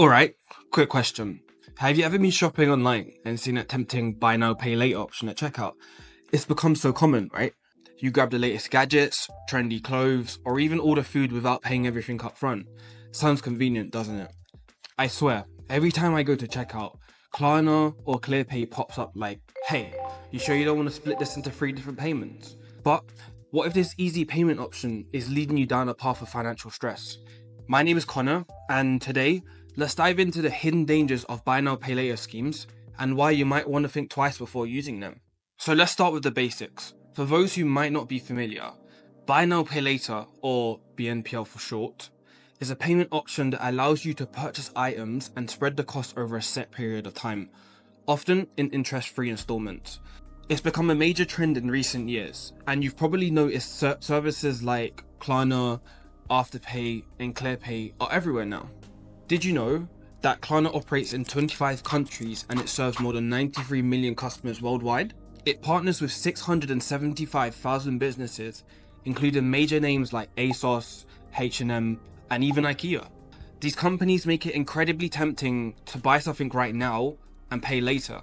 Alright, quick question. Have you ever been shopping online and seen that tempting buy now pay later option at checkout? It's become so common, right? You grab the latest gadgets, trendy clothes, or even order food without paying everything up front. Sounds convenient, doesn't it? I swear, every time I go to checkout, Klarna or Clearpay pops up like, hey, you sure you don't want to split this into 3 different payments? But what if this easy payment option is leading you down a path of financial stress? My name is Connor, and today, let's dive into the hidden dangers of buy now pay later schemes and why you might want to think twice before using them. So let's start with the basics. For those who might not be familiar, buy now pay later, or BNPL for short, is a payment option that allows you to purchase items and spread the cost over a set period of time, often in interest-free installments. It's become a major trend in recent years, and you've probably noticed services like Klarna, Afterpay, and Clearpay are everywhere now. Did you know that Klarna operates in 25 countries and it serves more than 93 million customers worldwide? It partners with 675,000 businesses, including major names like ASOS, H&M, and even IKEA. These companies make it incredibly tempting to buy something right now and pay later.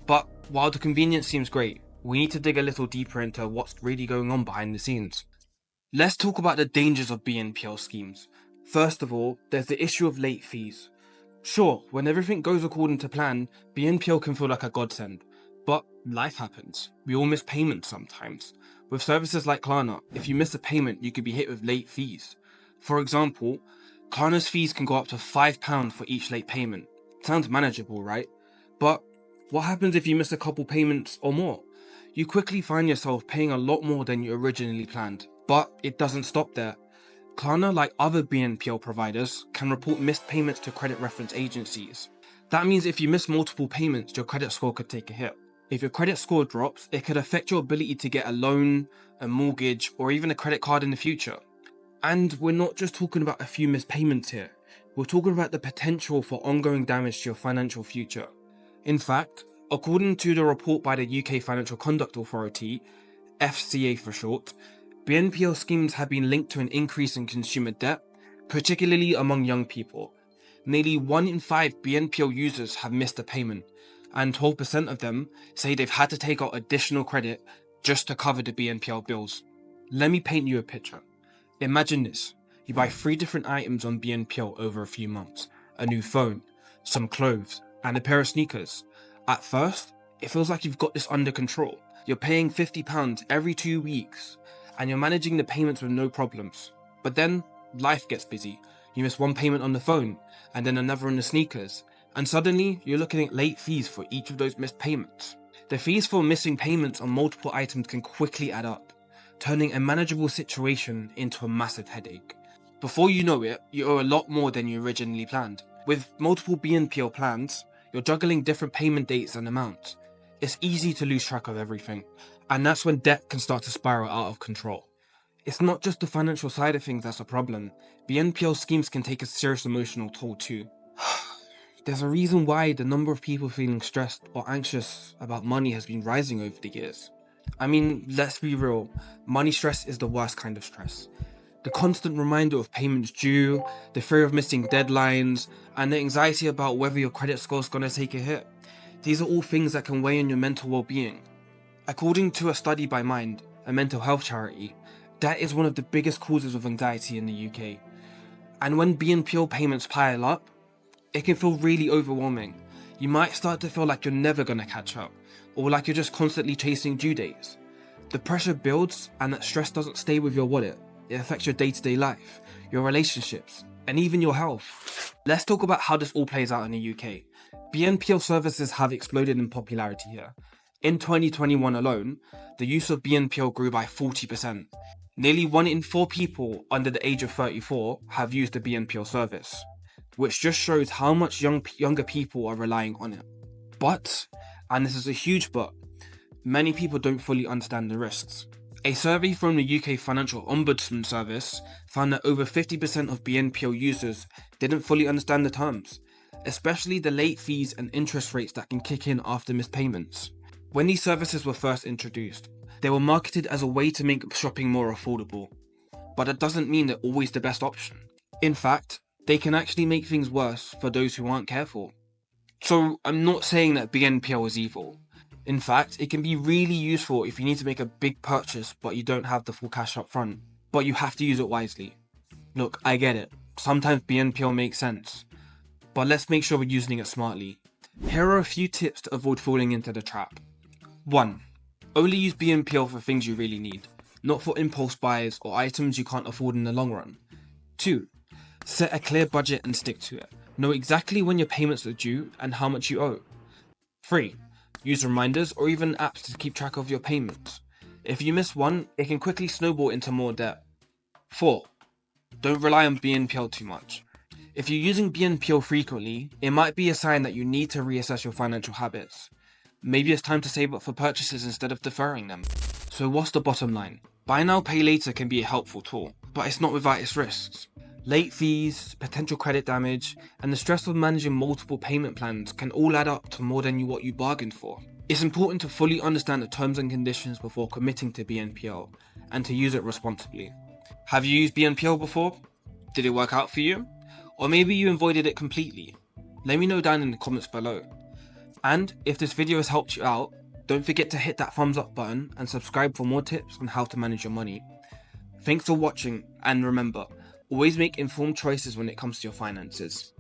But while the convenience seems great, we need to dig a little deeper into what's really going on behind the scenes. Let's talk about the dangers of BNPL schemes. First of all, there's the issue of late fees. Sure, when everything goes according to plan, BNPL can feel like a godsend. But life happens. We all miss payments sometimes. With services like Klarna, if you miss a payment, you could be hit with late fees. For example, Klarna's fees can go up to £5 for each late payment. Sounds manageable, right? But what happens if you miss a couple payments or more? You quickly find yourself paying a lot more than you originally planned. But it doesn't stop there. Klarna, like other BNPL providers, can report missed payments to credit reference agencies. That means if you miss multiple payments, your credit score could take a hit. If your credit score drops, it could affect your ability to get a loan, a mortgage, or even a credit card in the future. And we're not just talking about a few missed payments here. We're talking about the potential for ongoing damage to your financial future. In fact, according to the report by the UK Financial Conduct Authority, FCA for short, BNPL schemes have been linked to an increase in consumer debt, particularly among young people. Nearly 1 in 5 BNPL users have missed a payment, and 12% of them say they've had to take out additional credit just to cover the BNPL bills. Let me paint you a picture. Imagine this. You buy 3 different items on BNPL over a few months. A new phone, some clothes, and a pair of sneakers. At first, it feels like you've got this under control. You're paying £50 every 2 weeks, and you're managing the payments with no problems. But then, life gets busy. You miss one payment on the phone, and then another on the sneakers, and suddenly, you're looking at late fees for each of those missed payments. The fees for missing payments on multiple items can quickly add up, turning a manageable situation into a massive headache. Before you know it, you owe a lot more than you originally planned. With multiple BNPL plans, you're juggling different payment dates and amounts. It's easy to lose track of everything, and that's when debt can start to spiral out of control. It's not just the financial side of things that's a problem. BNPL schemes can take a serious emotional toll too. There's a reason why the number of people feeling stressed or anxious about money has been rising over the years. I mean, let's be real, money stress is the worst kind of stress. The constant reminder of payments due, the fear of missing deadlines, and the anxiety about whether your credit score is going to take a hit. These are all things that can weigh on your mental well-being. According to a study by Mind, a mental health charity, debt is one of the biggest causes of anxiety in the UK. And when BNPL payments pile up, it can feel really overwhelming. You might start to feel like you're never going to catch up, or like you're just constantly chasing due dates. The pressure builds, and that stress doesn't stay with your wallet. It affects your day-to-day life, your relationships, and even your health. Let's talk about how this all plays out in the UK. BNPL services have exploded in popularity here. In 2021 alone, the use of BNPL grew by 40%. Nearly 1 in 4 people under the age of 34 have used a BNPL service, which just shows how much younger people are relying on it. But, and this is a huge but, many people don't fully understand the risks. A survey from the UK Financial Ombudsman Service found that over 50% of BNPL users didn't fully understand the terms, especially the late fees and interest rates that can kick in after missed payments. When these services were first introduced, they were marketed as a way to make shopping more affordable. But that doesn't mean they're always the best option. In fact, they can actually make things worse for those who aren't careful. So I'm not saying that BNPL is evil. In fact, it can be really useful if you need to make a big purchase but you don't have the full cash up front, but you have to use it wisely. Look, I get it. Sometimes BNPL makes sense, but let's make sure we're using it smartly. Here are a few tips to avoid falling into the trap. 1. Only use BNPL for things you really need, not for impulse buys or items you can't afford in the long run. 2. Set a clear budget and stick to it. Know exactly when your payments are due and how much you owe. 3. Use reminders or even apps to keep track of your payments. If you miss one, it can quickly snowball into more debt. 4. Don't rely on BNPL too much. If you're using BNPL frequently, it might be a sign that you need to reassess your financial habits. Maybe it's time to save up for purchases instead of deferring them. So what's the bottom line? Buy now, pay later can be a helpful tool, but it's not without its risks. Late fees, potential credit damage, and the stress of managing multiple payment plans can all add up to more than what you bargained for. It's important to fully understand the terms and conditions before committing to BNPL, and to use it responsibly. Have you used BNPL before? Did it work out for you? Or maybe you avoided it completely? Let me know down in the comments below. And if this video has helped you out, don't forget to hit that thumbs up button and subscribe for more tips on how to manage your money. Thanks for watching, and remember, always make informed choices when it comes to your finances.